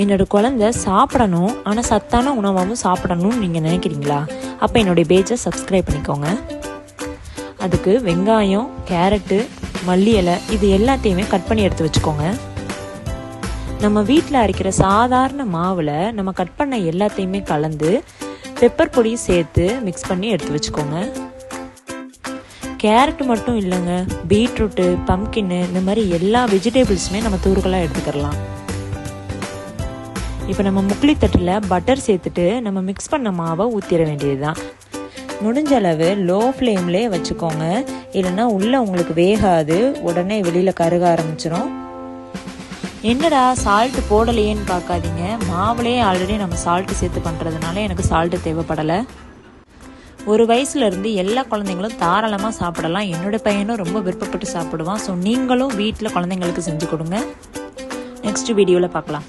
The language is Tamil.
என்னோட குழந்தை சாப்பிடணும், ஆனால் சத்தான உணவாகவும் சாப்பிடணும்னு நீங்கள் நினைக்கிறீங்களா? அப்போ என்னுடைய பேஜை சப்ஸ்கிரைப் பண்ணிக்கோங்க. அதுக்கு வெங்காயம், கேரட்டு, மல்லி இலை இது எல்லாத்தையுமே கட் பண்ணி எடுத்து வச்சுக்கோங்க. நம்ம வீட்டில் அரைக்கிற சாதாரண மாவில் நம்ம கட் பண்ண எல்லாத்தையுமே கலந்து பெப்பர் பொடியும் சேர்த்து மிக்ஸ் பண்ணி எடுத்து வச்சுக்கோங்க. கேரட் மட்டும் இல்லைங்க, பீட்ரூட்டு, பம்கின்னு இந்த மாதிரி எல்லா வெஜிடபிள்ஸுமே நம்ம தூர்களாக எடுத்துக்கலாம். இப்போ நம்ம முக்லி தட்டில் பட்டர் சேர்த்துட்டு நம்ம மிக்ஸ் பண்ண மாவை ஊற்றிட வேண்டியது தான். முடிஞ்ச அளவு லோ ஃப்ளேம்லேயே வச்சுக்கோங்க, இல்லைன்னா உள்ளே உங்களுக்கு வேகாது, உடனே வெளியில் கருக ஆரம்பிச்சிடும். என்னடா சால்ட்டு போடலையேன்னு பார்க்காதீங்க, மாவுலேயே ஆல்ரெடி நம்ம சால்ட்டு சேர்த்து பண்ணுறதுனால எனக்கு சால்ட்டு தேவைப்படலை. ஒரு வயசுலேருந்து எல்லா குழந்தைங்களும் தாராளமாக சாப்பிடலாம். என்னோடய பையனும் ரொம்ப விருப்பப்பட்டு சாப்பிடுவான். ஸோ நீங்களும் வீட்டில் குழந்தைங்களுக்கு செஞ்சு கொடுங்க. நெக்ஸ்ட் வீடியோவில் பார்க்கலாம்.